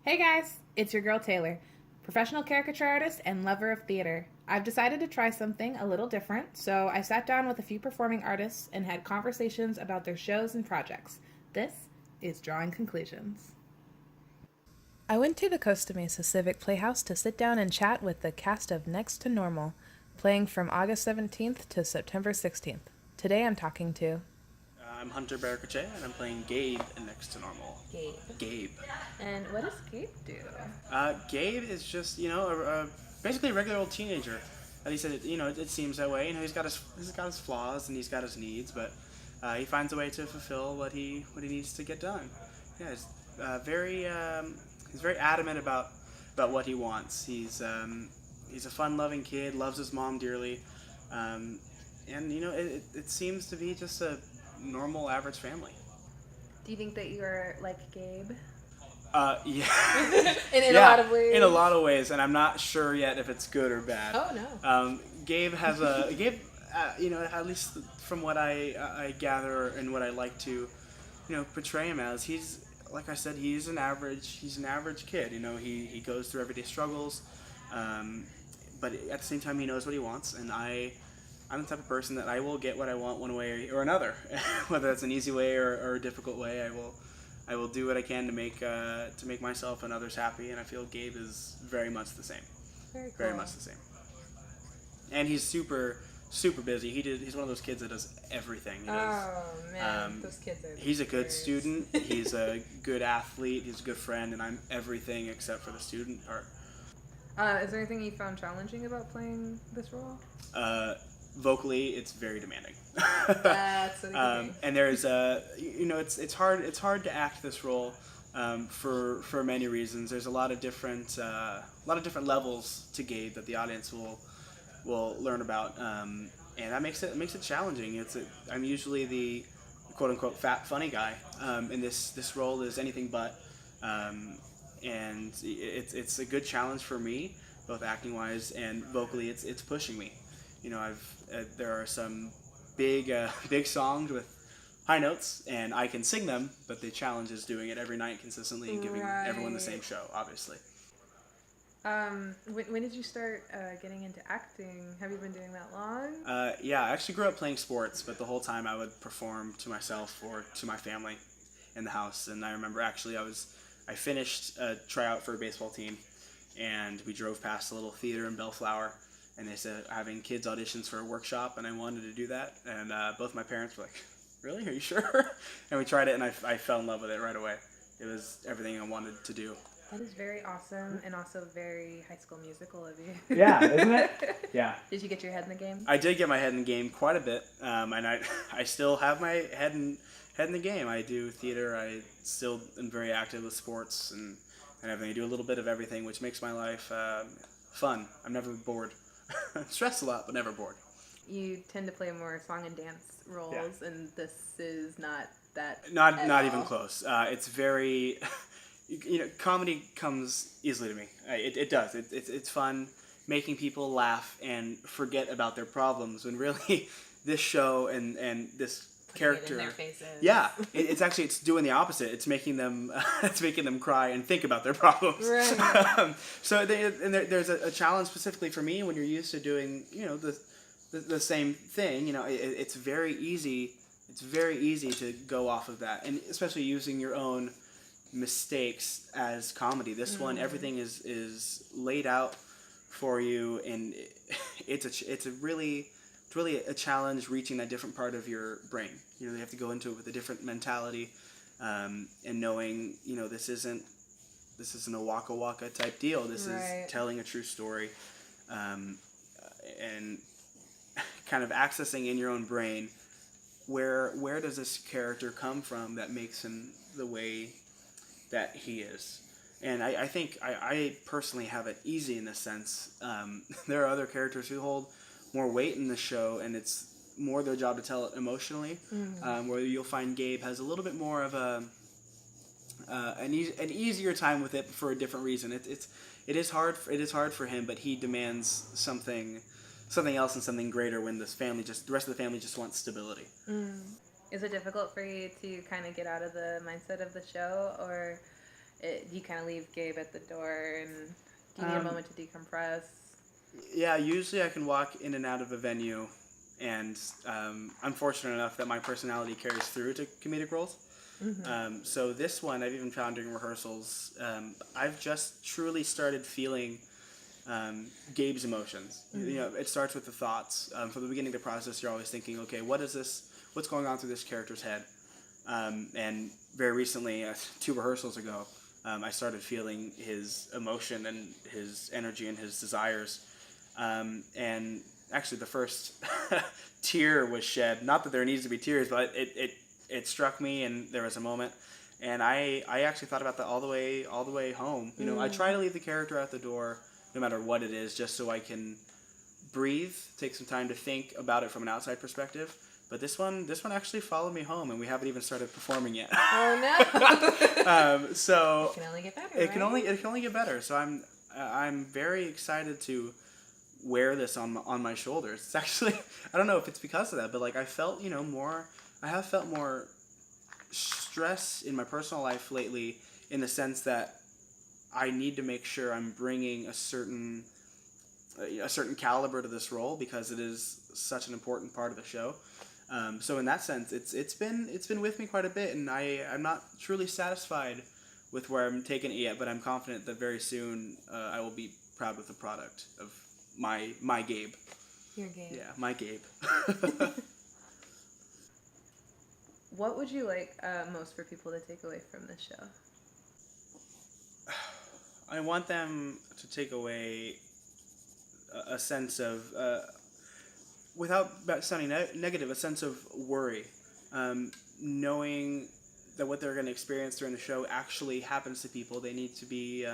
Hey guys, it's your girl Taylor, professional caricature artist and lover of theater. I've decided to try something a little different, so I sat down with a few performing artists and had conversations about their shows and projects. This is Drawing Conclusions. I went to the Costa Mesa Civic Playhouse to sit down and chat with the cast of Next to Normal, playing from August 17th to September 16th. Today I'm talking to I'm Hunter Berecochoa, and I'm playing Gabe in Next to Normal. Gabe. Gabe. And what does Gabe do? Gabe is just, basically a regular old teenager. At least, it seems that way. He's got his flaws and he's got his needs, but he finds a way to fulfill what he needs to get done. Yeah, he's very adamant about what he wants. He's a fun-loving kid, loves his mom dearly, and it seems to be just a normal, average family. Do you think that you are like Gabe? Yeah. in Yeah, a lot of ways? in a lot of ways, and I'm not sure yet if it's good or bad. Oh, no. Gabe has at least from what I gather and what I like to, portray him as, like I said, he's an average kid. He goes through everyday struggles, but at the same time, he knows what he wants, and I'm the type of person that I will get what I want one way or another, whether that's an easy way or a difficult way. I will do what I can to make myself and others happy, and I feel Gabe is very much the same. Very cool. Very much the same. And he's super busy. He's one of those kids that does everything. Oh man, those kids are. He's a good student. He's a good athlete. He's a good friend, and I'm everything except for the student part. Is there anything you found challenging about playing this role? Vocally, it's very demanding. That's what and there's it's hard to act this role for many reasons. There's a lot of different levels to Gabe that the audience will learn about, and that makes it challenging. I'm usually the quote unquote fat funny guy, and this role is anything but, and it's a good challenge for me, both acting wise and vocally. It's pushing me. There are some big songs with high notes, and I can sing them, but the challenge is doing it every night consistently and giving everyone the same show, obviously. When did you start getting into acting? Have you been doing that long? Yeah, I actually grew up playing sports, but the whole time I would perform to myself or to my family in the house. And I remember actually I finished a tryout for a baseball team, and we drove past a little theater in Bellflower, and they said having kids auditions for a workshop, and I wanted to do that. And both my parents were like, "Really? Are you sure?" And we tried it, and I fell in love with it right away. It was everything I wanted to do. That is very awesome, and also very High School Musical of you. Yeah, isn't it? Yeah. Did you get your head in the game? I did get my head in the game quite a bit, and I still have my head in the game. I do theater. I still am very active with sports and everything. I do a little bit of everything, which makes my life fun. I'm never bored. Stressed a lot, but never bored. You tend to play more song and dance roles, and this is not that. Not even close. It's very, comedy comes easily to me. It does. It's fun making people laugh and forget about their problems. When really, this show and this character, in their faces. Yeah, it's doing the opposite. It's making them cry and think about their problems. Right. There's a challenge specifically for me when you're used to doing the same thing. It's very easy. It's very easy to go off of that, and especially using your own mistakes as comedy. This one, everything is laid out for you, and it's really a challenge reaching that different part of your brain. You have to go into it with a different mentality, and knowing this isn't a waka waka type deal. This is telling a true story, and kind of accessing in your own brain where does this character come from that makes him the way that he is. And I think I personally have it easy in this sense. There are other characters who hold more weight in the show, and it's more their job to tell it emotionally. Where you'll find Gabe has a little bit more of an easier time with it for a different reason. It is hard for him, but he demands something else and something greater when the rest of the family just wants stability. Is it difficult for you to kind of get out of the mindset of the show, or Do you kind of leave Gabe at the door, and do you need a moment to decompress? Yeah, usually I can walk in and out of a venue, and I'm fortunate enough that my personality carries through to comedic roles. Mm-hmm. So this one, I've even found during rehearsals, I've just truly started feeling Gabe's emotions. Mm-hmm. You know, it starts with the thoughts. From the beginning of the process, you're always thinking, okay, what is this? What's going on through this character's head? And very recently, 2 rehearsals ago, I started feeling his emotion and his energy and his desires. And actually, the first tear was shed. Not that there needs to be tears, but it struck me, and there was a moment. And I actually thought about that all the way home. You know, I try to leave the character at the door, no matter what it is, just so I can breathe, take some time to think about it from an outside perspective. But this one actually followed me home, and we haven't even started performing yet. Oh no! So it can only get better. It can only get better. So I'm very excited to wear this on my shoulders. It's actually, I don't know if it's because of that, but like I have felt more stress in my personal life lately, in the sense that I need to make sure I'm bringing a certain caliber to this role, because it is such an important part of the show. So in that sense, it's been with me quite a bit, and I'm not truly satisfied with where I'm taking it yet, but I'm confident that very soon I will be proud with the product of my Gabe. Your Gabe. Yeah, my Gabe. What would you like most for people to take away from this show? I want them to take away a sense of, without sounding negative, a sense of worry, knowing that what they're going to experience during the show actually happens to people. They need to be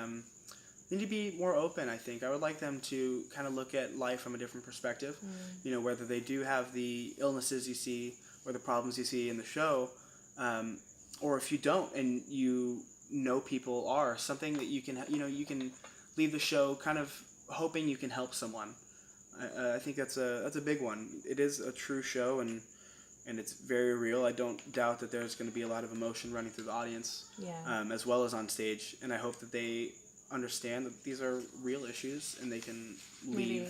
more open. I think I would like them to kind of look at life from a different perspective. You know, whether they do have the illnesses you see or the problems you see in the show, or if you don't, and you know people are something that you can leave the show kind of hoping you can help someone. I think that's a big one. It is a true show, and it's very real. I don't doubt that there's going to be a lot of emotion running through the audience, as well as on stage. And I hope that they understand that these are real issues, and they can leave.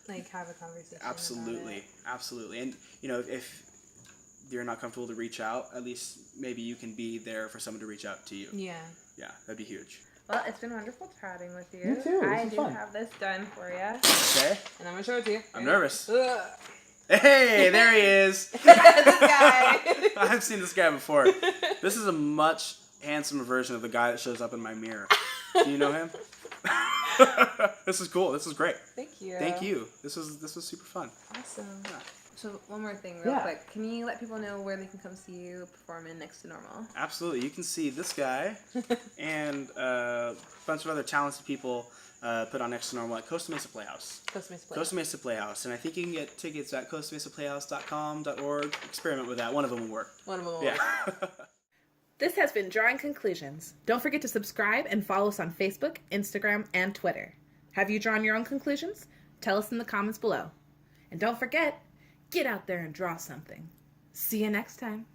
Maybe, like, have a conversation. Absolutely. And you know, if you're not comfortable to reach out, at least maybe you can be there for someone to reach out to you. Yeah, that'd be huge. Well, it's been wonderful chatting with you. Me too. I do have this done for you. Okay. And I'm going to show it to you. I'm nervous. Hey, there he is. This guy. I've seen this guy before. This is a much handsomer version of the guy that shows up in my mirror. Do you know him? This is cool. This is great. Thank you. Thank you. This was super fun. Awesome. Yeah. So one more thing real quick. Can you let people know where they can come see you perform in Next to Normal? Absolutely. You can see this guy and a bunch of other talented people put on Next to Normal at Costa Mesa Playhouse. Costa Mesa Playhouse. And I think you can get tickets at costamesaplayhouse.com.org. Experiment with that. One of them will work. Yeah. This has been Drawing Conclusions. Don't forget to subscribe and follow us on Facebook, Instagram, and Twitter. Have you drawn your own conclusions? Tell us in the comments below. And don't forget, get out there and draw something. See you next time.